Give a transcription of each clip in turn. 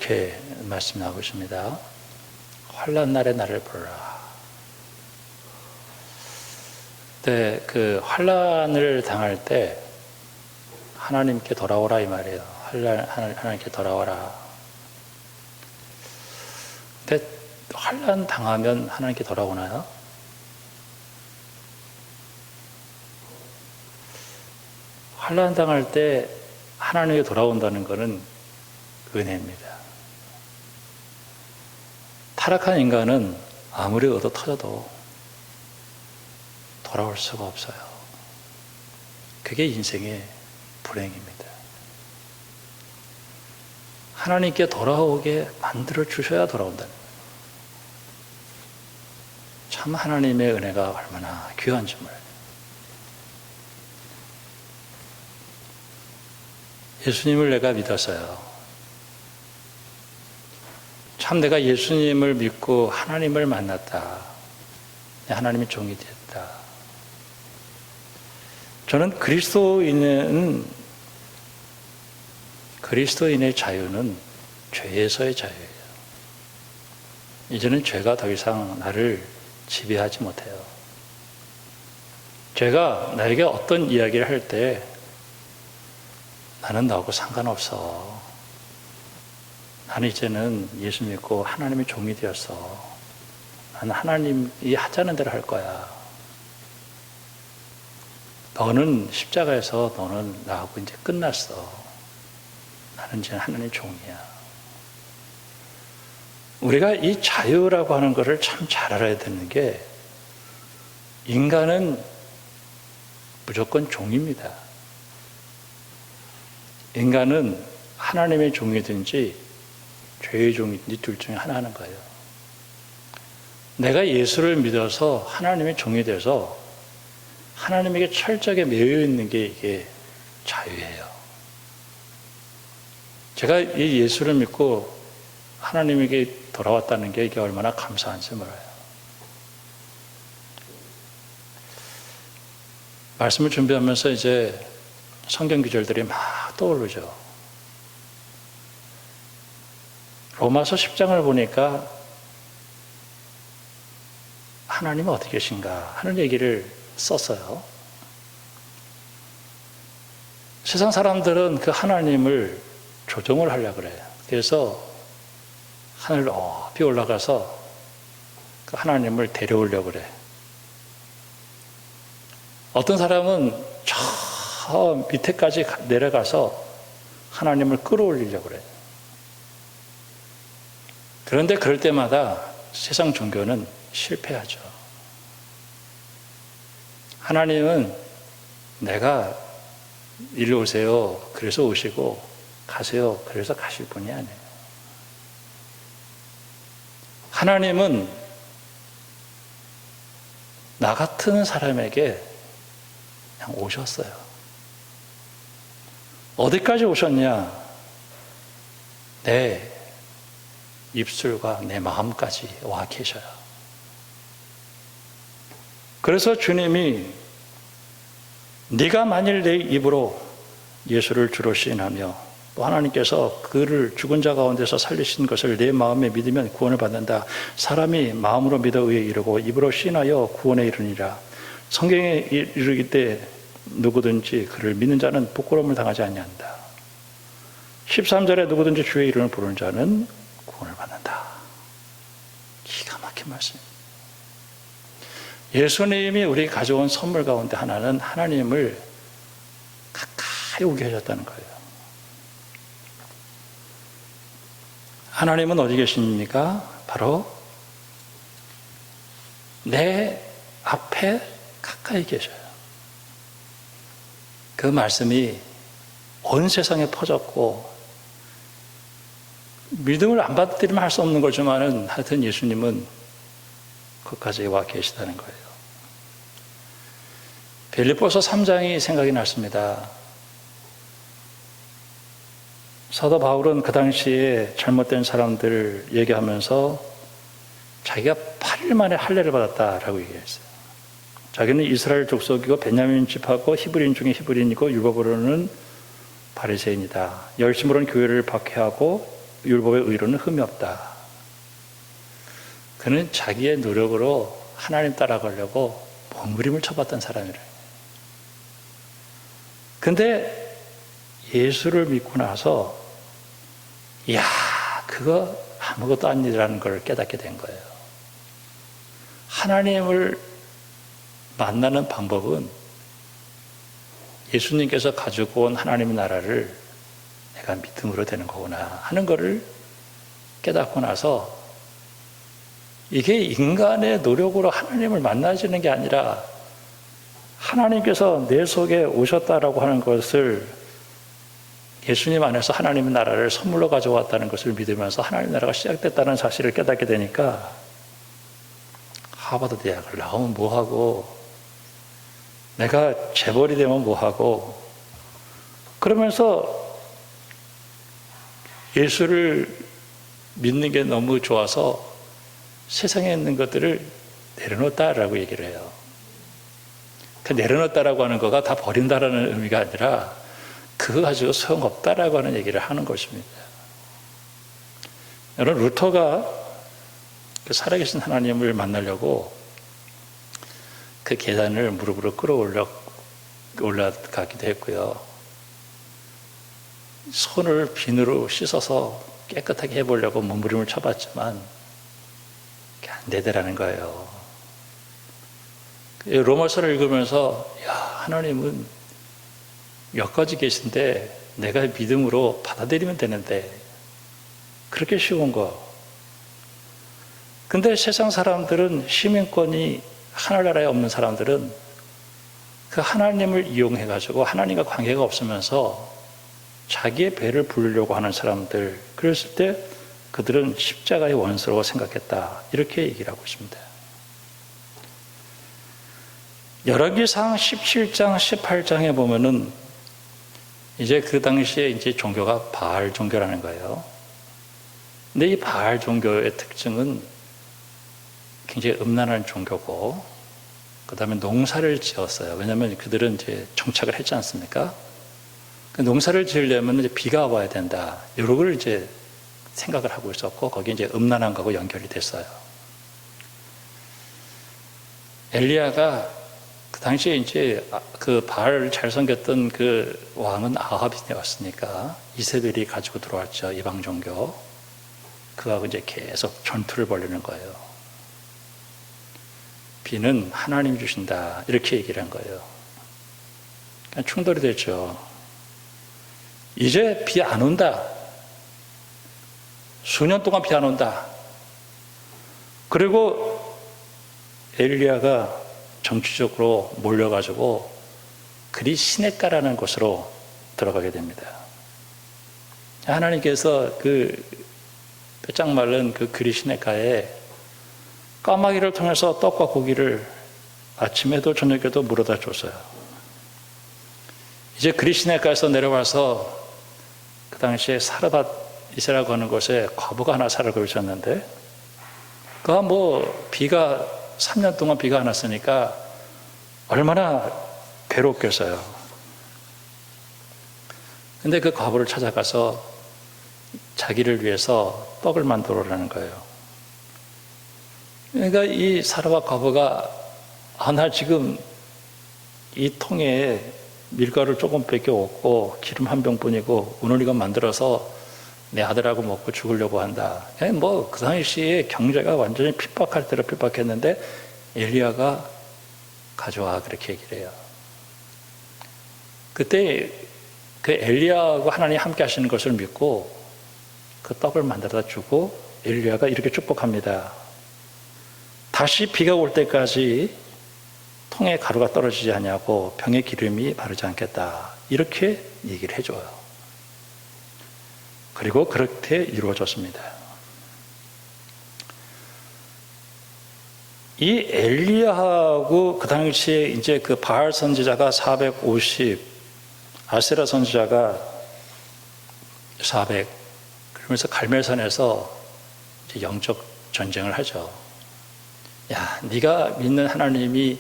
이렇게 말씀하고 있습니다. 환난 날에 나를 부르라. 네, 그 환난을 당할 때 하나님께 돌아오라 이 말이에요. 하나님께 돌아오라. 근데 환난 당하면 하나님께 돌아오나요? 환난 당할 때 하나님께 돌아온다는 것은 은혜입니다. 타락한 인간은 아무리 얻어 터져도 돌아올 수가 없어요. 그게 인생의 불행입니다. 하나님께 돌아오게 만들어 주셔야 돌아온다는 거예요. 참 하나님의 은혜가 얼마나 귀한 점을. 예수님을 내가 믿었어요. 참 내가 예수님을 믿고 하나님을 만났다. 하나님의 종이 됐다. 저는 그리스도인의 자유는 죄에서의 자유예요. 이제는 죄가 더 이상 나를 지배하지 못해요. 죄가 나에게 어떤 이야기를 할 때 나는 나하고 상관없어. 나는 이제는 예수 믿고 하나님의 종이 되었어. 나는 하나님이 하자는 대로 할 거야. 너는 십자가에서 너는 나하고 이제 끝났어. 나는 이제 하나님의 종이야. 우리가 이 자유라고 하는 것을 참 잘 알아야 되는 게, 인간은 무조건 종입니다. 인간은 하나님의 종이든지 죄의 종이든지 둘 중에 하나 하는 거예요. 내가 예수를 믿어서 하나님의 종이 돼서 하나님에게 철저하게 매여 있는 게 이게 자유예요. 제가 이 예수를 믿고 하나님에게 돌아왔다는 게 이게 얼마나 감사한지 몰라요. 말씀을 준비하면서 이제 성경 구절들이 막 떠오르죠. 로마서 10장을 보니까 하나님은 어디 계신가 하는 얘기를 썼어요. 세상 사람들은 그 하나님을 조종을 하려고 그래요. 그래서 하늘 높이 올라가서 그 하나님을 데려오려고 그래. 어떤 사람은 저 밑에까지 내려가서 하나님을 끌어올리려고 그래. 그런데 그럴 때마다 세상 종교는 실패하죠. 하나님은 내가 이리 오세요. 그래서 오시고, 가세요. 그래서 가실 분이 아니에요. 하나님은 나 같은 사람에게 그냥 오셨어요. 어디까지 오셨냐? 내 입술과 내 마음까지 와 계셔요. 그래서 주님이 네가 만일 내 입으로 예수를 주로 시인하며 또 하나님께서 그를 죽은 자 가운데서 살리신 것을 내 마음에 믿으면 구원을 받는다. 사람이 마음으로 믿어 의에 이르고 입으로 시인하여 구원에 이르니라. 성경에 이르기 때 누구든지 그를 믿는 자는 부끄러움을 당하지 아니한다. 13절에 누구든지 주의 이름을 부르는 자는 구원을 받는다. 기가 막힌 말씀입니다. 예수님이 우리 가져온 선물 가운데 하나는 하나님을 가까이 오게 하셨다는 거예요. 하나님은 어디 계십니까? 바로 내 앞에 가까이 계셔요. 그 말씀이 온 세상에 퍼졌고, 믿음을 안 받들이면 할 수 없는 거지만은 하여튼 예수님은 거기까지 와 계시다는 거예요. 빌립보서 3장이 생각이 났습니다. 사도 바울은 그 당시에 잘못된 사람들을 얘기하면서 자기가 8일 만에 할례를 받았다라고 얘기했어요. 자기는 이스라엘 족속이고 베냐민 집하고 히브리인 중에 히브리인이고 율법으로는 바리새인이다. 열심으로는 교회를 박해하고 율법의 의로는 흠이 없다. 그는 자기의 노력으로 하나님 따라가려고 몸부림을 쳐봤던 사람이래. 근데 예수를 믿고 나서 이야, 그거 아무것도 아니라는 걸 깨닫게 된 거예요. 하나님을 만나는 방법은 예수님께서 가지고 온 하나님의 나라를 내가 믿음으로 되는 거구나 하는 것을 깨닫고 나서 이게 인간의 노력으로 하나님을 만나지는 게 아니라 하나님께서 내 속에 오셨다라고 하는 것을 예수님 안에서 하나님의 나라를 선물로 가져왔다는 것을 믿으면서 하나님의 나라가 시작됐다는 사실을 깨닫게 되니까 하버드 대학을 나오면 뭐하고 내가 재벌이 되면 뭐하고 그러면서 예수를 믿는 게 너무 좋아서 세상에 있는 것들을 내려놓았다라고 얘기를 해요. 그 내려놓았다라고 하는 거가 다 버린다라는 의미가 아니라 그거 가지고 소용없다라고 하는 얘기를 하는 것입니다. 여러분, 루터가 그 살아계신 하나님을 만나려고 그 계단을 무릎으로 올라가기도 했고요. 손을 비누로 씻어서 깨끗하게 해보려고 몸부림을 쳐봤지만 그게 안 되더라는 거예요. 로마서를 읽으면서 야, 하나님은 여기까지 계신데 내가 믿음으로 받아들이면 되는데 그렇게 쉬운 거. 근데 세상 사람들은 시민권이 하늘나라에 없는 사람들은 그 하나님을 이용해가지고 하나님과 관계가 없으면서 자기의 배를 부르려고 하는 사람들, 그랬을 때 그들은 십자가의 원수라고 생각했다. 이렇게 얘기를 하고 있습니다. 열왕기상 17장, 18장에 보면은 이제 그 당시에 이제 종교가 바알 종교라는 거예요. 근데 이 바알 종교의 특징은 굉장히 음란한 종교고, 그 다음에 농사를 지었어요. 왜냐하면 그들은 이제 정착을 했지 않습니까? 그 농사를 지으려면 이제 비가 와야 된다. 이런 걸 이제 생각을 하고 있었고, 거기에 이제 음란한 거하고 연결이 됐어요. 엘리야가 그 당시에 이제 그 바알을 잘 섬겼던 그 왕은 아합이었으니까 이세벨이 가지고 들어왔죠. 이방 종교. 그하고 이제 계속 전투를 벌이는 거예요. 비는 하나님이 주신다. 이렇게 얘기를 한 거예요. 그러니까 충돌이 됐죠. 이제 비 안 온다. 수년 동안 비 안 온다. 그리고 엘리야가 정치적으로 몰려가지고 그리 시냇가라는 곳으로 들어가게 됩니다. 하나님께서 그 뼈짝 마른 그 그리 시냇가에 까마귀를 통해서 떡과 고기를 아침에도 저녁에도 물어다 줬어요. 이제 그리 시냇가에서 내려와서 그 당시에 사르밧이라고 하는 곳에 과부가 하나 살고 있었는데 그가 뭐 비가 3년 동안 비가 안 왔으니까 얼마나 괴롭겠어요. 근데 그 과부를 찾아가서 자기를 위해서 떡을 만들어라는 거예요. 그러니까 이 사르밧 과부가 나 지금 이 통에 밀가루 조금밖에 없고 기름 한 병뿐이고 오늘 이거 만들어서 내 아들하고 먹고 죽으려고 한다. 뭐 그 당시에 경제가 완전히 핍박할 대로 핍박했는데 엘리야가 가져와 그렇게 얘기를 해요. 그때 그 엘리야하고 하나님이 함께 하시는 것을 믿고 그 떡을 만들어다 주고 엘리야가 이렇게 축복합니다. 다시 비가 올 때까지 통에 가루가 떨어지지 않냐고 병에 기름이 바르지 않겠다. 이렇게 얘기를 해줘요. 그리고 그렇게 이루어졌습니다. 이 엘리야하고 그 당시에 이제 그 바알 선지자가 450, 아세라 선지자가 400, 그러면서 갈멜산에서 이제 영적 전쟁을 하죠. 야, 네가 믿는 하나님이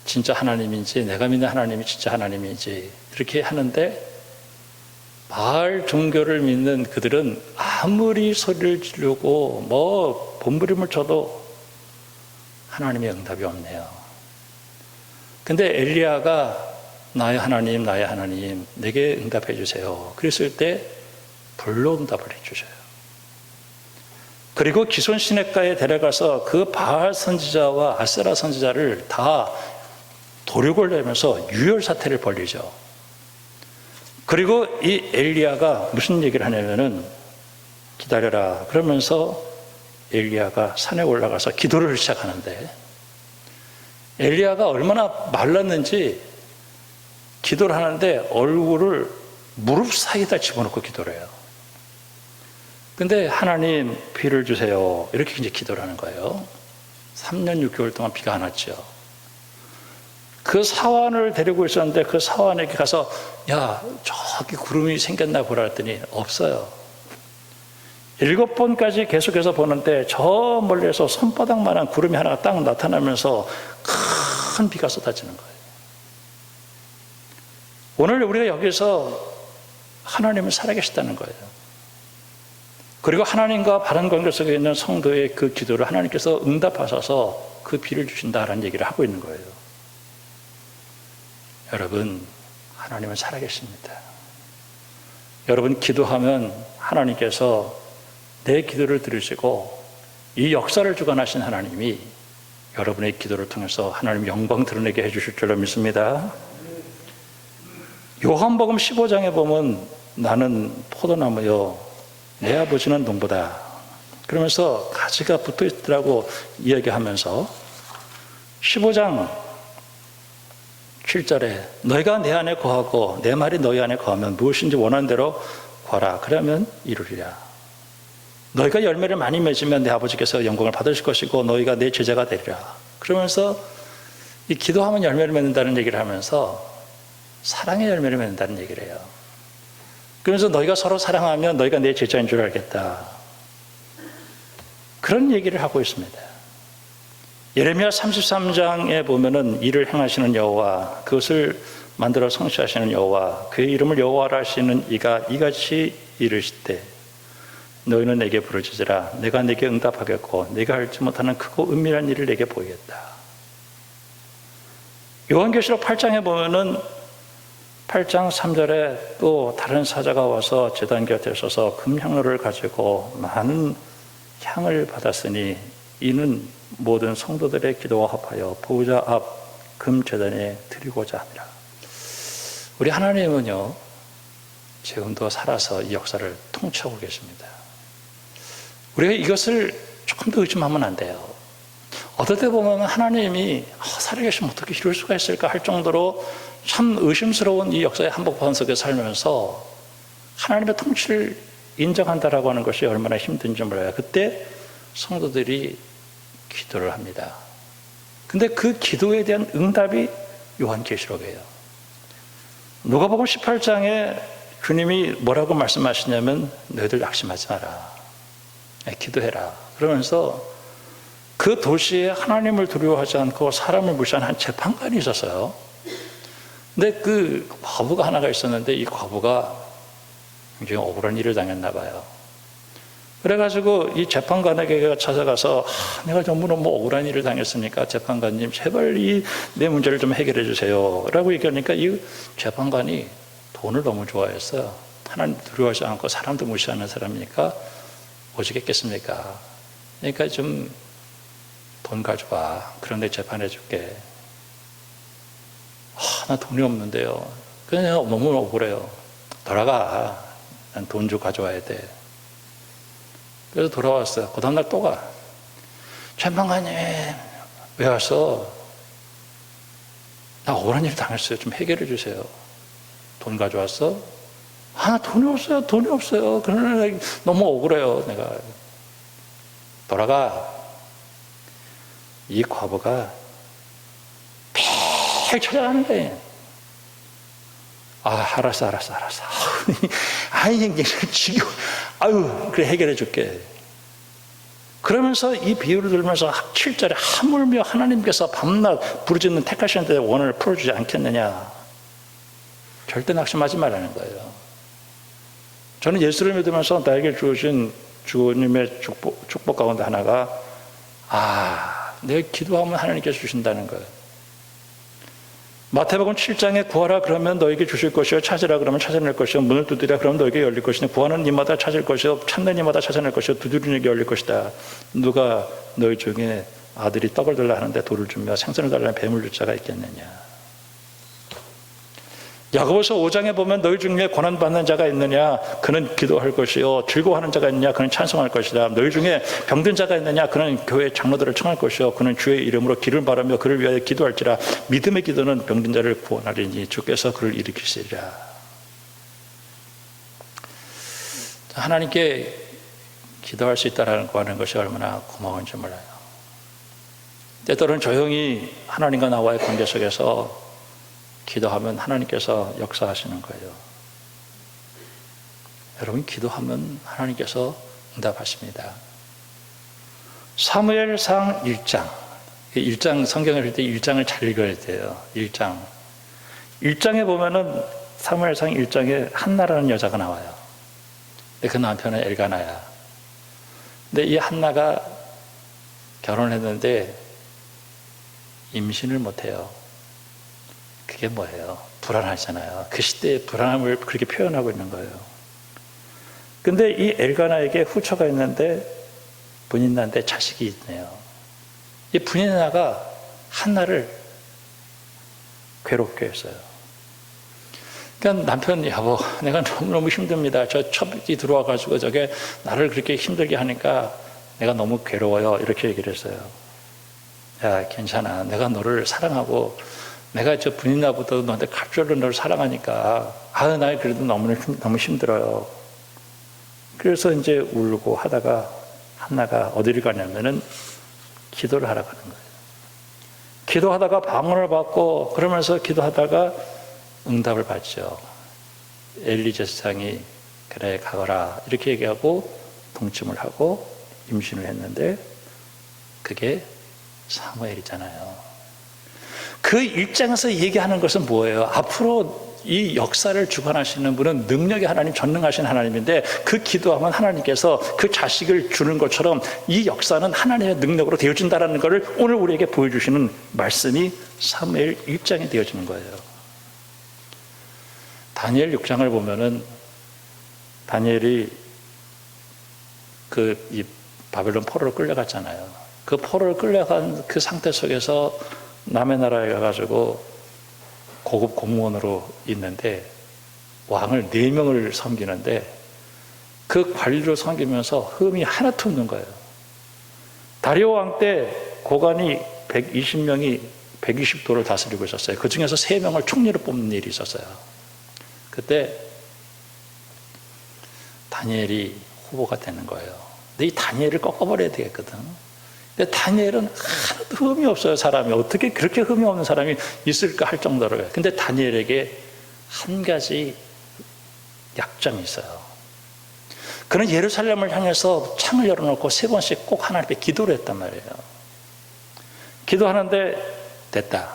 진짜 하나님인지 내가 믿는 하나님이 진짜 하나님인지 이렇게 하는데 바알 종교를 믿는 그들은 아무리 소리를 지르고 몸부림을 쳐도 하나님의 응답이 없네요. 근데 엘리야가 나의 하나님, 나의 하나님, 내게 응답해 주세요. 그랬을 때 불로 응답을 해 주셔요. 그리고 기손 시냇가에 데려가서 그 바알 선지자와 아세라 선지자를 다 도륙을 내면서 유혈 사태를 벌리죠. 그리고 이 엘리야가 무슨 얘기를 하냐면은 기다려라 그러면서 엘리야가 산에 올라가서 기도를 시작하는데, 엘리야가 얼마나 말랐는지 기도를 하는데 얼굴을 무릎 사이에다 집어넣고 기도를 해요. 근데 하나님 비를 주세요 이렇게 이제 기도를 하는 거예요. 3년 6개월 동안 비가 안 왔죠. 그 사환을 데리고 있었는데 그 사환에게 가서 야 저기 구름이 생겼나 보라 했더니 없어요. 7번까지 계속해서 보는데 저 멀리에서 손바닥만한 구름이 하나가 딱 나타나면서 큰 비가 쏟아지는 거예요. 오늘 우리가 여기서 하나님은 살아계시다는 거예요. 그리고 하나님과 바른 관계 속에 있는 성도의 그 기도를 하나님께서 응답하셔서 그 비를 주신다라는 얘기를 하고 있는 거예요. 여러분, 하나님은 살아계십니다. 여러분 기도하면 하나님께서 내 기도를 들으시고 이 역사를 주관하신 하나님이 여러분의 기도를 통해서 하나님 영광 드러내게 해주실 줄로 믿습니다. 요한복음 15장에 보면 나는 포도나무요 내 아버지는 농부다 그러면서 가지가 붙어 있더라고 이야기하면서 15장 7절에 너희가 내 안에 거하고 내 말이 너희 안에 거하면 무엇인지 원하는 대로 구하라 그러면 이루리라. 너희가 열매를 많이 맺으면 내 아버지께서 영광을 받으실 것이고 너희가 내 제자가 되리라. 그러면서 이 기도하면 열매를 맺는다는 얘기를 하면서 사랑의 열매를 맺는다는 얘기를 해요. 그러면서 너희가 서로 사랑하면 너희가 내 제자인 줄 알겠다. 그런 얘기를 하고 있습니다. 예레미야 33장에 보면은 이를 행하시는 여호와 그것을 만들어 성취하시는 여호와 그의 이름을 여호와라 하시는 이가 이같이 이르시되 너희는 내게 부르짖으라 내가 내게 응답하겠고 내가 알지 못하는 크고 은밀한 일을 내게 보이겠다. 요한계시록 8장에 보면은 8장 3절에 또 다른 사자가 와서 제단 곁에 서서 금향로를 가지고 많은 향을 받았으니 이는 모든 성도들의 기도와 합하여 보호자 앞 금제단에 드리고자 합니다. 우리 하나님은요 지금도 살아서 이 역사를 통치하고 계십니다. 우리가 이것을 조금 더 의심하면 안 돼요. 어떨 때 보면 하나님이 살아계시면 어떻게 이럴 수가 있을까 할 정도로 참 의심스러운 이 역사의 한복판 속에 살면서 하나님의 통치를 인정한다라고 하는 것이 얼마나 힘든지 몰라요. 그때 성도들이 기도를 합니다. 근데 그 기도에 대한 응답이 요한계시록이에요. 누가복음 18장에 주님이 뭐라고 말씀하시냐면 너희들 낙심하지 마라. 기도해라. 그러면서 그 도시에 하나님을 두려워하지 않고 사람을 무시한 한 재판관이 있었어요. 근데 그 과부가 하나가 있었는데 이 과부가 굉장히 억울한 일을 당했나 봐요. 그래가지고 이 재판관에게 찾아가서 내가 너무너무 억울한 일을 당했으니까 재판관님 제발 내 문제를 좀 해결해 주세요 라고 얘기하니까 이 재판관이 돈을 너무 좋아했어요. 하나님 두려워하지 않고 사람도 무시하는 사람이니까 오시겠겠습니까? 그러니까 좀 돈 가져와. 그런데 재판해 줄게. 나 돈이 없는데요. 그냥 너무 억울해요. 돌아가. 난 돈 좀 가져와야 돼. 그래서 돌아왔어요. 그 다음날 또 가. 재판관님 왜 왔어? 나 억울한 일 당했어요. 좀 해결해 주세요. 돈 가져왔어? 돈이 없어요. 돈이 없어요. 그러나 너무 억울해요. 내가. 돌아가. 이 과부가 매일 찾아가는 거예요. 알았어. 지겨워. 그래, 해결해 줄게. 그러면서 이 비유를 들으면서 7절에 하물며 하나님께서 밤낮 부르짖는 택하신 데 원한을 풀어주지 않겠느냐. 절대 낙심하지 말라는 거예요. 저는 예수를 믿으면서 나에게 주어진 주님의 축복 가운데 하나가 내가 기도하면 하나님께서 주신다는 거예요. 마태복음 7장에 구하라 그러면 너에게 주실 것이요 찾으라 그러면 찾아낼 것이요 문을 두드리라 그러면 너에게 열릴 것이니 구하는 이마다 찾을 것이요 찾는 이마다 찾아낼 것이요 두드리는 이에게 열릴 것이다. 누가 너희 중에 아들이 떡을 달라 하는데 돌을 주며 생선을 달라는 뱀을 줄 자가 있겠느냐. 야고보서 5장에 보면 너희 중에 고난받는 자가 있느냐 그는 기도할 것이요 즐거워하는 자가 있느냐 그는 찬송할 것이다. 너희 중에 병든 자가 있느냐 그는 교회 장로들을 청할 것이요 그는 주의 이름으로 기름을 바르며 그를 위하여 기도할지라. 믿음의 기도는 병든 자를 구원하리니 주께서 그를 일으키시리라. 하나님께 기도할 수 있다는 것이 얼마나 고마운지 몰라요. 때때로는 조용히 하나님과 나와의 관계 속에서 기도하면 하나님께서 역사하시는 거예요. 여러분, 기도하면 하나님께서 응답하십니다. 사무엘상 1장 성경을 읽을 때 1장을 잘 읽어야 돼요. 1장에 보면은 사무엘상 1장에 한나라는 여자가 나와요. 근데 그 남편은 엘가나야. 근데 이 한나가 결혼했는데 임신을 못해요. 그게 뭐예요? 불안하잖아요. 그 시대의 불안함을 그렇게 표현하고 있는 거예요. 근데 이 엘가나에게 후처가 있는데 분인나인데 자식이 있네요. 이 분인나가 한나를 괴롭게 했어요. 그러니까 남편이 여보 내가 너무너무 힘듭니다. 저 첩이 들어와가지고 저게 나를 그렇게 힘들게 하니까 내가 너무 괴로워요. 이렇게 얘기를 했어요. 야 괜찮아. 내가 너를 사랑하고 내가 저 분인나보다도 너한테 갑절로 너를 사랑하니까 나 그래도 너무 힘들어요. 그래서 이제 울고 하다가 한나가 어디를 가냐면은 기도를 하러 가는 거예요. 기도하다가 방언을 받고 그러면서 기도하다가 응답을 받죠. 엘리 제사장이 그래 가거라 이렇게 얘기하고 동침을 하고 임신을 했는데 그게 사무엘이잖아요. 그 1장에서 얘기하는 것은 뭐예요? 앞으로 이 역사를 주관하시는 분은 능력의 하나님, 전능하신 하나님인데 그 기도하면 하나님께서 그 자식을 주는 것처럼 이 역사는 하나님의 능력으로 되어진다는 것을 오늘 우리에게 보여주시는 말씀이 사무엘 1장에 되어지는 거예요. 다니엘 6장을 보면은 다니엘이 이 바벨론 포로로 끌려갔잖아요. 그 포로를 끌려간 그 상태 속에서 남의 나라에 가가지고 고급 공무원으로 있는데 왕을 4명을 섬기는데 그 관리를 섬기면서 흠이 하나도 없는 거예요. 다리오 왕 때 고관이 120명이 120도를 다스리고 있었어요. 그 중에서 3명을 총리로 뽑는 일이 있었어요. 그때 다니엘이 후보가 되는 거예요. 근데 이 다니엘을 꺾어버려야 되겠거든. 근데 다니엘은 하나도 흠이 없어요. 사람이 어떻게 그렇게 흠이 없는 사람이 있을까 할 정도로요. 근데 다니엘에게 한 가지 약점이 있어요. 그는 예루살렘을 향해서 창을 열어놓고 3번씩 꼭 하나님 앞에 기도를 했단 말이에요. 기도하는데 됐다.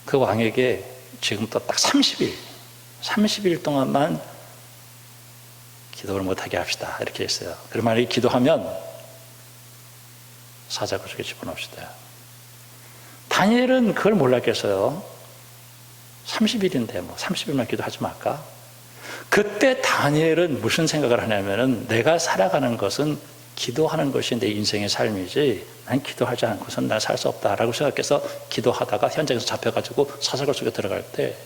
그 왕에게 지금부터 딱 30일 동안만 기도를 못하게 합시다. 이렇게 했어요. 그러면 만약에 기도하면 사자굴 집어넣읍시다. 다니엘은 그걸 몰랐겠어요. 30일인데 30일만 기도하지 말까? 그때 다니엘은 무슨 생각을 하냐면은 내가 살아가는 것은 기도하는 것이 내 인생의 삶이지 난 기도하지 않고선 난 살 수 없다라고 생각해서 기도하다가 현장에서 잡혀가지고 사사굴 속에 들어갈 때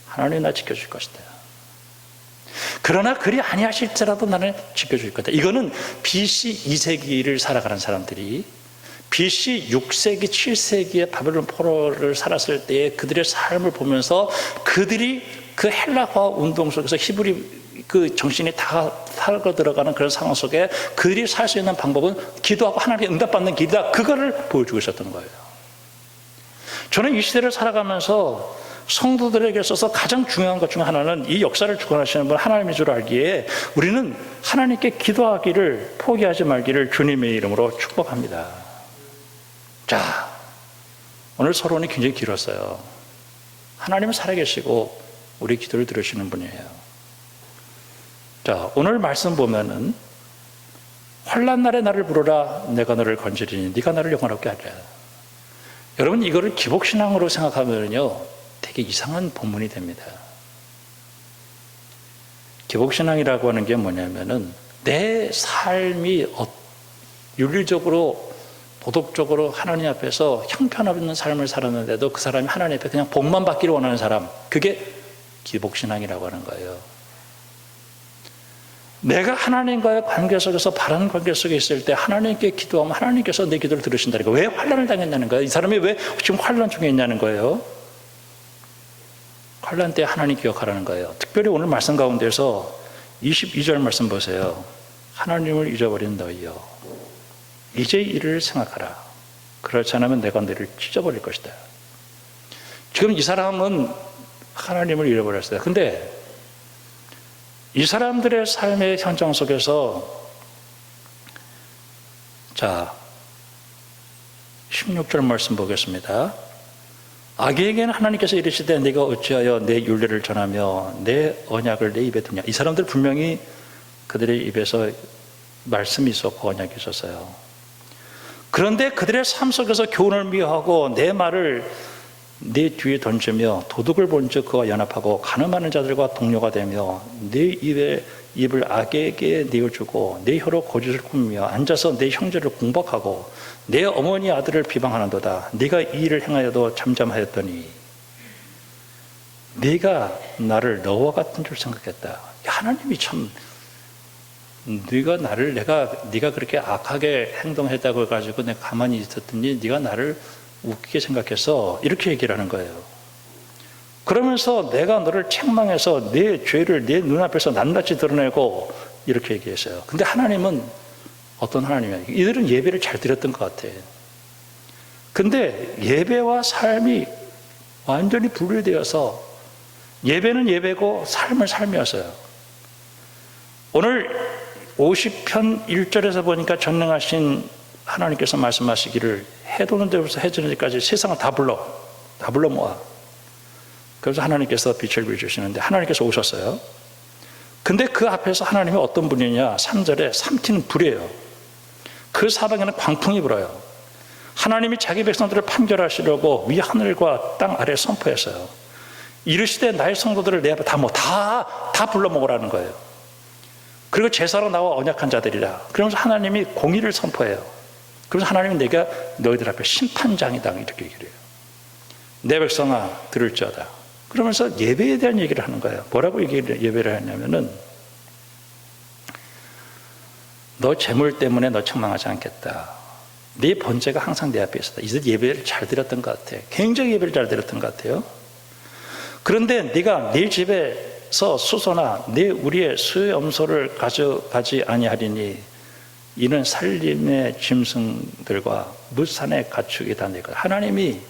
하나님이 나 지켜줄 것이다. 그러나 그리 아니하실지라도 나는 지켜줄 거다. 이거는 BC 2세기를 살아가는 사람들이 BC 6세기, 7세기의 바벨론 포로를 살았을 때의 그들의 삶을 보면서 그들이 그 헬라화 운동 속에서 히브리 그 정신이 다 살고 들어가는 그런 상황 속에 그들이 살 수 있는 방법은 기도하고 하나님께 응답받는 길이다. 그거를 보여주고 있었던 거예요. 저는 이 시대를 살아가면서 성도들에게 있어서 가장 중요한 것 중 하나는 이 역사를 주관하시는 분 하나님인 줄 알기에 우리는 하나님께 기도하기를 포기하지 말기를 주님의 이름으로 축복합니다. 자, 오늘 서론이 굉장히 길었어요. 하나님은 살아계시고 우리 기도를 들으시는 분이에요. 자, 오늘 말씀 보면은 환난 날에 나를 부르라 내가 너를 건지리니 네가 나를 영원하게 하리라. 여러분 이거를 기복신앙으로 생각하면요 되게 이상한 본문이 됩니다. 기복신앙이라고 하는 게 뭐냐면은 내 삶이 윤리적으로 도덕적으로 하나님 앞에서 형편없는 삶을 살았는데도 그 사람이 하나님 앞에 그냥 복만 받기를 원하는 사람, 그게 기복신앙이라고 하는 거예요. 내가 하나님과의 관계 속에서 바른 관계 속에 있을 때 하나님께 기도하면 하나님께서 내 기도를 들으신다니까. 왜 환난을 당했냐는 거예요. 이 사람이 왜 지금 환난 중에 있냐는 거예요. 환난 때 하나님 기억하라는 거예요. 특별히 오늘 말씀 가운데서 22절 말씀 보세요. 하나님을 잊어버린 너희여 이제 이를 생각하라. 그렇지 않으면 내가 너를 찢어버릴 것이다. 지금 이 사람은 하나님을 잃어버렸어요. 근데 이 사람들의 삶의 현장 속에서 자 16절 말씀 보겠습니다. 악에게는 하나님께서 이르시되 네가 어찌하여 내 율례를 전하며 내 언약을 내 입에 두냐. 이 사람들 분명히 그들의 입에서 말씀이 있었고 언약이 있었어요. 그런데 그들의 삶 속에서 교훈을 미워하고 내 말을 내 뒤에 던지며 도둑을 본즉 그와 연합하고 간음하는 자들과 동료가 되며 내 입을 악에게 내어주고 내 혀로 거짓을 꾸미며 앉아서 내 형제를 공박하고 내 어머니 아들을 비방하는도다. 네가 이 일을 행하여도 잠잠하였더니 네가 나를 너와 같은 줄 생각했다. 하나님이 참 네가 그렇게 악하게 행동했다고 해가지고 내가 가만히 있었더니 네가 나를 웃기게 생각해서 이렇게 얘기를 하는 거예요. 그러면서 내가 너를 책망해서 내 죄를 내 눈앞에서 낱낱이 드러내고 이렇게 얘기했어요. 근데 하나님은 어떤 하나님이야? 이들은 예배를 잘 드렸던 것 같아. 근데 예배와 삶이 완전히 분리되어서 예배는 예배고 삶은 삶이었어요. 오늘 50편 1절에서 보니까 전능하신 하나님께서 말씀하시기를 해 도는 데부터 해 지는 데까지 세상을 다 불러 모아. 그래서 하나님께서 빛을 비추시는데 하나님께서 오셨어요. 근데 그 앞에서 하나님이 어떤 분이냐? 3절에 삼키는 불이에요. 그 사방에는 광풍이 불어요. 하나님이 자기 백성들을 판결하시려고 위 하늘과 땅 아래 선포했어요. 이르시되 나의 성도들을 내 앞에 다 불러 먹으라는 거예요. 그리고 제사로 나와 언약한 자들이라. 그러면서 하나님이 공의를 선포해요. 그래서 하나님은 내가 너희들 앞에 심판장이다 이렇게 얘기를 해요. 내 백성아 들을지어다. 그러면서 예배에 대한 얘기를 하는 거예요. 뭐라고 예배를 하냐면은 너 재물 때문에 너 책망하지 않겠다. 네 번제가 항상 내 앞에 있었다. 이들 예배를 잘 드렸던 것 같아. 굉장히 예배를 잘 드렸던 것 같아요. 그런데 네가 네 집에서 수소나 네 우리의 수염소를 가져가지 아니하리니 이는 살림의 짐승들과 무산의 가축이다. 내가 하나님이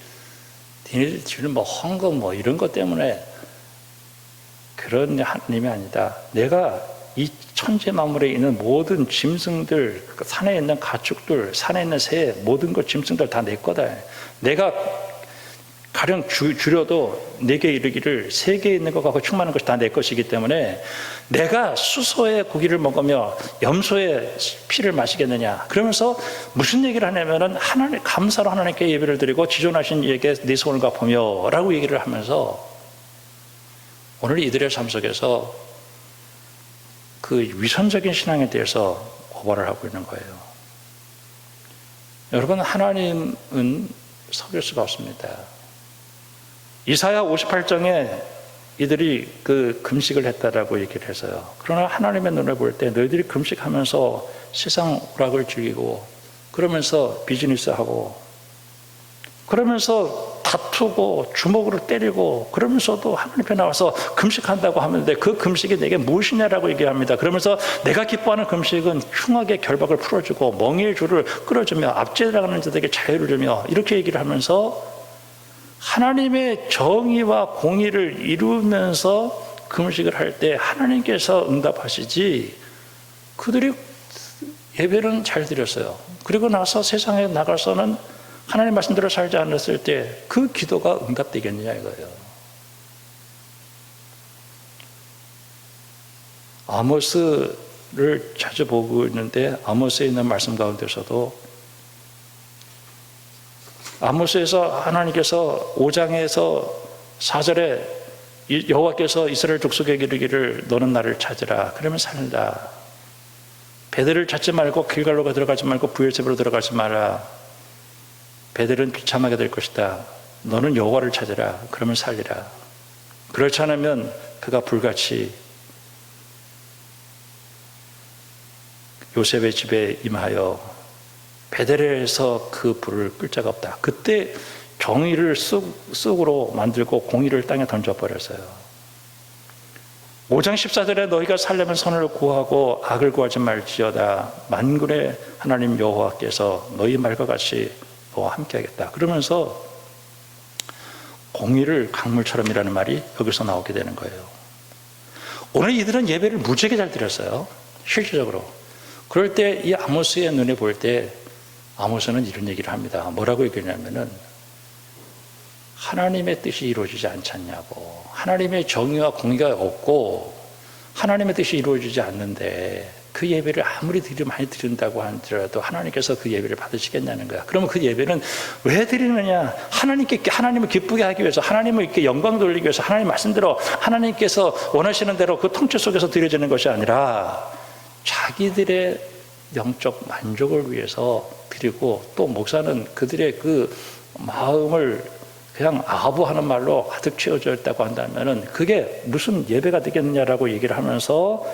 니네들 주는 헌금 이런 것 때문에 그런 하나님이 아니다. 내가 이 천지 만물에 있는 모든 짐승들, 산에 있는 가축들, 산에 있는 새, 모든 것 짐승들 다 내 거다. 내가 가령 줄여도 내게 이르기를 세계에 있는 것과 충만한 것이 다 내 것이기 때문에 내가 수소의 고기를 먹으며 염소의 피를 마시겠느냐. 그러면서 무슨 얘기를 하냐면은 하나님 감사로 하나님께 예배를 드리고 지존하신 이에게 네 손을 갚으며 라고 얘기를 하면서 오늘 이들의 삶 속에서 그 위선적인 신앙에 대해서 고발을 하고 있는 거예요. 여러분 하나님은 속일 수가 없습니다. 이사야 58장에 이들이 그 금식을 했다라고 얘기를 했어요. 그러나 하나님의 눈을 볼 때 너희들이 금식하면서 세상 오락을 즐기고 그러면서 비즈니스하고 그러면서 다투고 주먹으로 때리고 그러면서도 하나님 앞에 나와서 금식한다고 하는데 그 금식이 내게 무엇이냐라고 얘기합니다. 그러면서 내가 기뻐하는 금식은 흉악의 결박을 풀어주고 멍에의 줄을 끌어주며 앞지에 나가는 자들에게 자유를 주며 이렇게 얘기를 하면서 하나님의 정의와 공의를 이루면서 금식을 할 때 하나님께서 응답하시지 그들이 예배는 잘 드렸어요. 그리고 나서 세상에 나가서는 하나님 말씀대로 살지 않았을 때 그 기도가 응답되겠느냐 이거예요. 아모스를 자주 보고 있는데 아모스에 있는 말씀 가운데서도 아모스에서 하나님께서 5장에서 4절에 여호와께서 이스라엘 족속에게 이르기를 너는 나를 찾으라 그러면 살린다. 베델을 찾지 말고 길갈로가 들어가지 말고 브엘세바로 들어가지 마라. 베델은 비참하게 될 것이다. 너는 여호와를 찾으라 그러면 살리라. 그렇지 않으면 그가 불같이 요셉의 집에 임하여 베델에서 그 불을 끌 자가 없다. 그때 정의를 쑥으로 만들고 공의를 땅에 던져버렸어요. 5장 14절에 너희가 살려면 선을 구하고 악을 구하지 말지어다. 만군의 하나님 여호와께서 너희 말과 같이 너와 함께 하겠다. 그러면서 공의를 강물처럼이라는 말이 여기서 나오게 되는 거예요. 오늘 이들은 예배를 무지하게 잘 드렸어요. 실질적으로. 그럴 때 이 아모스의 눈에 볼 때 아모스는 이런 얘기를 합니다. 뭐라고 얘기하냐면은 하나님의 뜻이 이루어지지 않잖냐고. 하나님의 정의와 공의가 없고 하나님의 뜻이 이루어지지 않는데 그 예배를 아무리 많이 드린다고 하더라도 하나님께서 그 예배를 받으시겠냐는 거야. 그러면 그 예배는 왜 드리느냐? 하나님을 기쁘게 하기 위해서, 하나님을 이렇게 영광 돌리기 위해서, 하나님 말씀대로 하나님께서 원하시는 대로 그 통치 속에서 드려지는 것이 아니라 자기들의 영적 만족을 위해서 드리고, 또 목사는 그들의 그 마음을 그냥 아부하는 말로 가득 채워져 있다고 한다면은 그게 무슨 예배가 되겠느냐라고 얘기를 하면서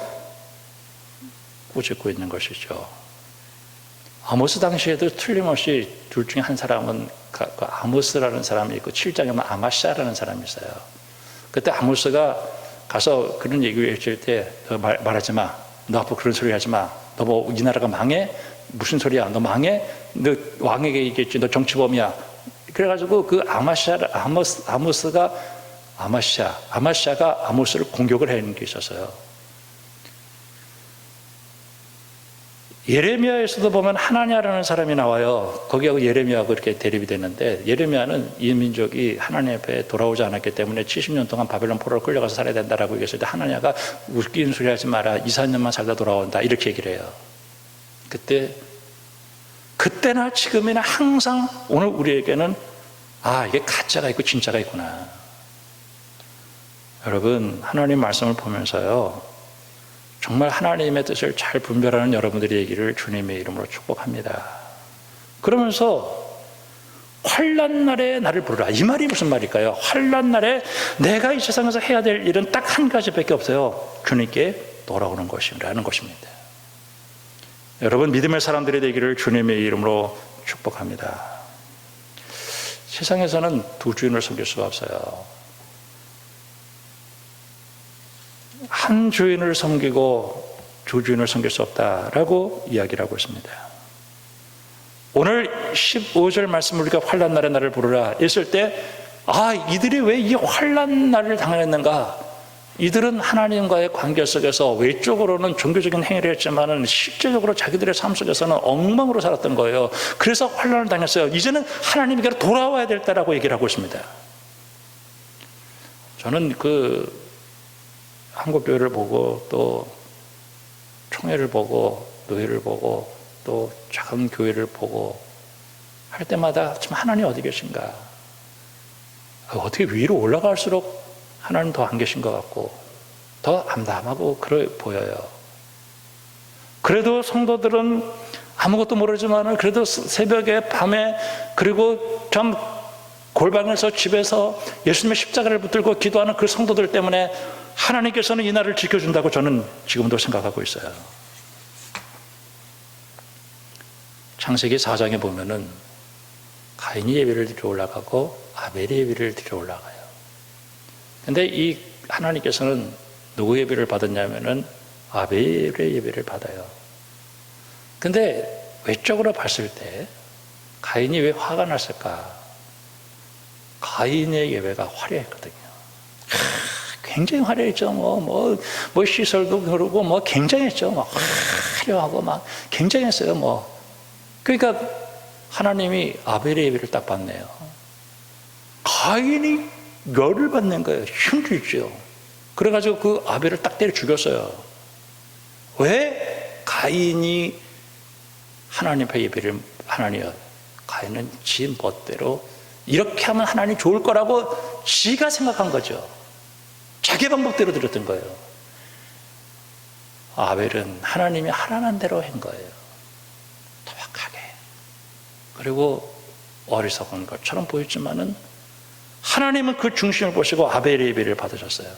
꾸짖고 있는 것이죠. 아모스 당시에도 틀림없이 둘 중에 한 사람은 그 아모스라는 사람이 있고 7장에 보면 아마샤라는 사람이 있어요. 그때 아모스가 가서 그런 얘기를 했을 때 너 말하지 마. 너 앞으로 그런 소리 하지 마. 너 뭐 이 나라가 망해? 무슨 소리야? 너 망해? 너 왕에게 얘기했지. 너 정치범이야. 그래가지고 그 아모스가 아마샤가 아모스를 공격을 하는 게 있었어요. 예레미야에서도 보면 하나냐라는 사람이 나와요. 거기하고 예레미야하고 이렇게 대립이 되는데, 예레미야는 이 민족이 하나님 앞에 돌아오지 않았기 때문에 70년 동안 바벨론 포로로 끌려가서 살아야 된다라고 얘기했을 때, 하나냐가 웃기는 소리 하지 마라. 2, 3년만 살다 돌아온다. 이렇게 얘기를 해요. 그때나 지금이나 항상 오늘 우리에게는 이게 가짜가 있고 진짜가 있구나. 여러분, 하나님 말씀을 보면서요, 정말 하나님의 뜻을 잘 분별하는 여러분들의 얘기를 주님의 이름으로 축복합니다. 그러면서 환난 날에 나를 부르라. 이 말이 무슨 말일까요? 환난 날에 내가 이 세상에서 해야 될 일은 딱 한 가지밖에 없어요. 주님께 돌아오는 것이라는 것입니다. 여러분, 믿음의 사람들이 되기를 주님의 이름으로 축복합니다. 세상에서는 두 주인을 섬길 수가 없어요. 한 주인을 섬기고 두 주인을 섬길 수 없다라고 이야기를 하고 있습니다. 오늘 15절 말씀을 우리가 환난 날에 나를 부르라 했을 때, 이들이 왜 이 환난 날을 당했는가? 이들은 하나님과의 관계 속에서 외적으로는 종교적인 행위를 했지만은 실제적으로 자기들의 삶 속에서는 엉망으로 살았던 거예요. 그래서 환난을 당했어요. 이제는 하나님께로 돌아와야 될 때라고 얘기를 하고 있습니다. 저는 한국교회를 보고 또 총회를 보고 노회를 보고 또 작은 교회를 보고 할 때마다 참 하나님 어디 계신가? 어떻게 위로 올라갈수록 하나님 더 안 계신 것 같고 더 암담하고 그래 보여요. 그래도 성도들은 아무것도 모르지만 그래도 새벽에 밤에 그리고 참 골방에서 집에서 예수님의 십자가를 붙들고 기도하는 그 성도들 때문에 하나님께서는 이 날을 지켜준다고 저는 지금도 생각하고 있어요. 창세기 4장에 보면은 가인이 예배를 드리러 올라가고 아벨이 예배를 드리러 올라가요. 근데 이 하나님께서는 누구 예배를 받았냐면은 아벨의 예배를 받아요. 근데 외적으로 봤을 때 가인이 왜 화가 났을까? 가인의 예배가 화려했거든요. 굉장히 화려했죠. 뭐 시설도 그러고 굉장했죠. 화려하고 굉장했어요. 그러니까 하나님이 아벨의 예배를 딱 받네요. 가인이 열을 받는 거예요. 힘들죠. 그래가지고 그 아벨을 딱 때려 죽였어요. 왜 가인이 하나님 앞에 예배를, 하나님이요, 가인은 지 멋대로 이렇게 하면 하나님 좋을 거라고 지가 생각한 거죠. 자기 방법대로 드렸던 거예요. 아벨은 하나님이 하라는 대로 한 거예요. 정확하게. 그리고 어리석은 것처럼 보였지만은 하나님은 그 중심을 보시고 아벨의 예배를 받으셨어요.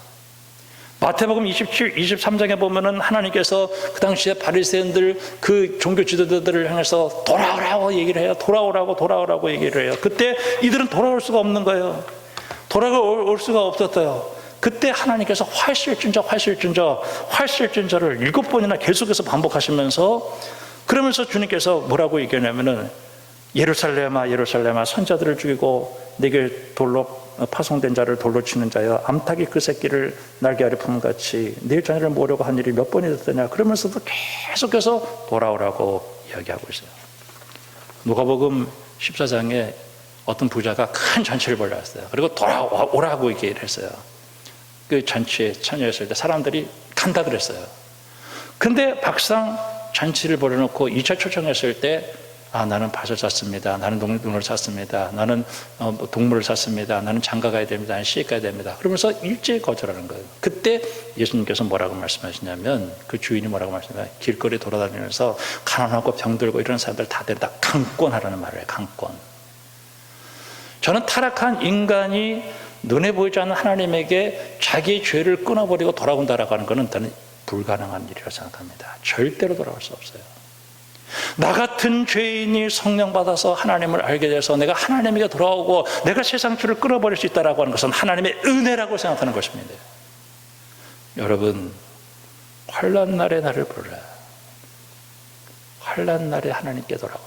마태복음 27, 23장에 보면은 하나님께서 그 당시에 바리새인들, 그 종교 지도자들을 향해서 돌아오라고 얘기를 해요. 돌아오라고 얘기를 해요. 그때 이들은 돌아올 수가 없는 거예요. 돌아올 수가 없었어요. 그때 하나님께서 활실진저 를 7번이나 계속해서 반복하시면서, 그러면서 주님께서 뭐라고 얘기하냐면은 예루살렘아 선자들을 죽이고 내게 돌로 파송된 자를 돌로 치는 자여, 암탉이 그 새끼를 날개 아래 품같이 네 자녀를 모으려고 한 일이 몇 번이 됐더냐. 그러면서도 계속해서 돌아오라고 이야기하고 있어요. 누가복음 14장에 어떤 부자가 큰 잔치를 벌였어요. 그리고 돌아오라고 얘기를 했어요. 그 잔치에 참여했을 때 사람들이 간다 그랬어요. 근데 막상 잔치를 벌여놓고 2차 초청했을 때, 나는 밭을 샀습니다. 나는 농을 샀습니다. 나는 동물을 샀습니다. 나는 장가 가야 됩니다. 나는 시집 가야 됩니다. 그러면서 일제히 거절하는 거예요. 그때 예수님께서 뭐라고 말씀하시냐면, 그 주인이 뭐라고 말씀하시냐면, 길거리 돌아다니면서 가난하고 병들고 이런 사람들 다 데려다 강권하라는 말을 해요. 강권. 저는 타락한 인간이 눈에 보이지 않는 하나님에게 자기의 죄를 끊어버리고 돌아온다라고 하는 것은 저는 불가능한 일이라고 생각합니다. 절대로 돌아올 수 없어요. 나 같은 죄인이 성령 받아서 하나님을 알게 돼서 내가 하나님에게 돌아오고 내가 세상 죄를 끊어버릴 수 있다라고 하는 것은 하나님의 은혜라고 생각하는 것입니다. 여러분, 환난 날에 나를 부르라. 환난 날에 하나님께 돌아오라.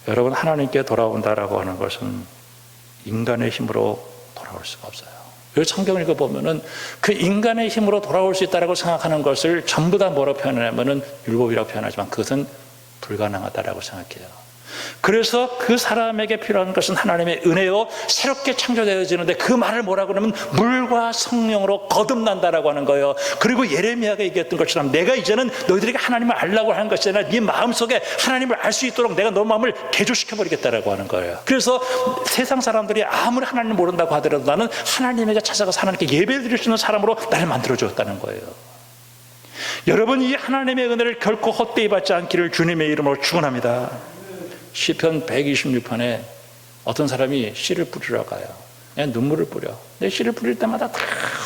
여러분, 하나님께 돌아온다라고 하는 것은 인간의 힘으로 돌아올 수가 없어요. 그래서 성경을 읽어보면은 그 인간의 힘으로 돌아올 수 있다고 생각하는 것을 전부 다 뭐라고 표현하냐면은 율법이라고 표현하지만 그것은 불가능하다라고 생각해요. 그래서 그 사람에게 필요한 것은 하나님의 은혜요, 새롭게 창조되어지는데 그 말을 뭐라고 하냐면 물과 성령으로 거듭난다라고 하는 거예요. 그리고 예레미야가 얘기했던 것처럼 내가 이제는 너희들에게 하나님을 알라고 하는 것이 아니라 네 마음속에 하나님을 알 수 있도록 내가 너 마음을 개조시켜버리겠다라고 하는 거예요. 그래서 세상 사람들이 아무리 하나님을 모른다고 하더라도 나는 하나님에게 찾아가서 하나님께 예배드릴 수 있는 사람으로 나를 만들어주었다는 거예요. 여러분, 이 하나님의 은혜를 결코 헛되이 받지 않기를 주님의 이름으로 축원합니다. 시편 126편에 어떤 사람이 씨를 뿌리러 가요. 그냥 눈물을 뿌려. 근데 씨를 뿌릴 때마다 다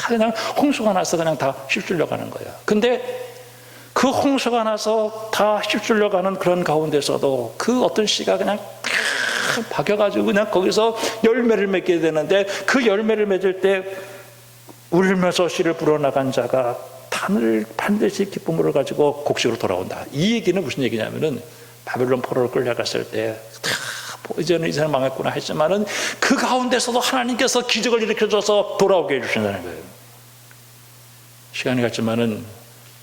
그냥 홍수가 나서 그냥 다 휩쓸려 가는 거예요. 근데 그 홍수가 나서 다 휩쓸려 가는 그런 가운데서도 그 어떤 씨가 그냥 다 박여가지고 그냥 거기서 열매를 맺게 되는데, 그 열매를 맺을 때 울면서 씨를 불어나간 자가 단을 반드시 기쁨으로 가지고 곡식으로 돌아온다. 이 얘기는 무슨 얘기냐면은 바벨론 포로로 끌려갔을 때 이제는 이 사람 망했구나 했지만은 그 가운데서도 하나님께서 기적을 일으켜줘서 돌아오게 해주신다는 거예요. 시간이 갔지만은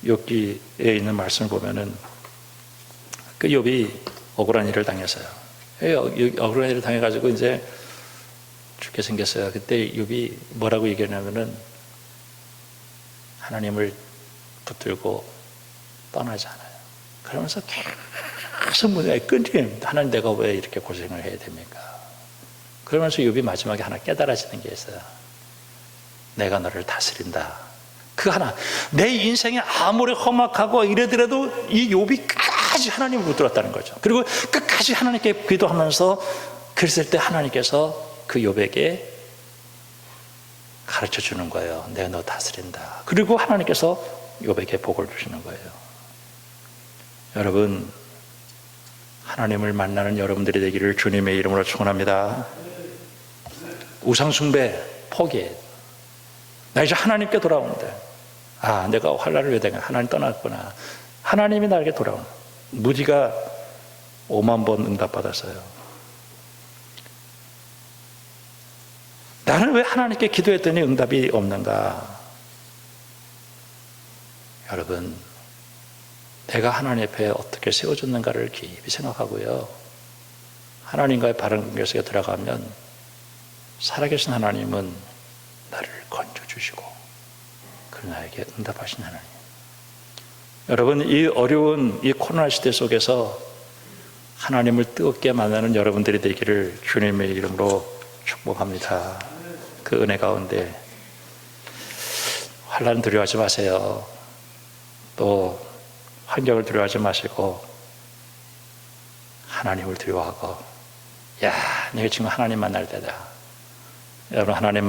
욥기에 있는 말씀을 보면은 그 욥이 억울한 일을 당했어요. 억울한 일을 당해가지고 이제 죽게 생겼어요. 그때 욥이 뭐라고 얘기하냐면은 하나님을 붙들고 떠나지 않아요. 그러면서 계속 문제가 끊깁니다. 하나님, 내가 왜 이렇게 고생을 해야 됩니까? 그러면서 욥이 마지막에 하나 깨달아지는 게 있어요. 내가 너를 다스린다. 그 하나, 내 인생이 아무리 험악하고 이래더라도 이 욥이 끝까지 하나님을 붙들었다는 거죠. 그리고 끝까지 하나님께 기도하면서 그랬을 때 하나님께서 그 욥에게 가르쳐 주는 거예요. 내가 너 다스린다. 그리고 하나님께서 욥에게 복을 주시는 거예요. 여러분, 하나님을 만나는 여러분들이 되기를 주님의 이름으로 축원합니다. 우상숭배 포기해. 나 이제 하나님께 돌아오는데, 내가 환난을 왜 당해? 하나님 떠났구나. 하나님이 나에게 돌아오는. 무디가 5만 번 응답받았어요. 나는 왜 하나님께 기도했더니 응답이 없는가? 여러분, 내가 하나님 앞에 어떻게 세워졌는가를 깊이 생각하고요, 하나님과의 바른 관계 속에 들어가면 살아계신 하나님은 나를 건져주시고 그 나에게 응답하신 하나님. 여러분, 이 어려운 이 코로나 시대 속에서 하나님을 뜨겁게 만나는 여러분들이 되기를 주님의 이름으로 축복합니다. 그 은혜 가운데 환난 두려워하지 마세요. 또 환경을 두려워하지 마시고 하나님을 두려워하고, 야, 내가 지금 하나님 만날 때다. 여러분, 하나님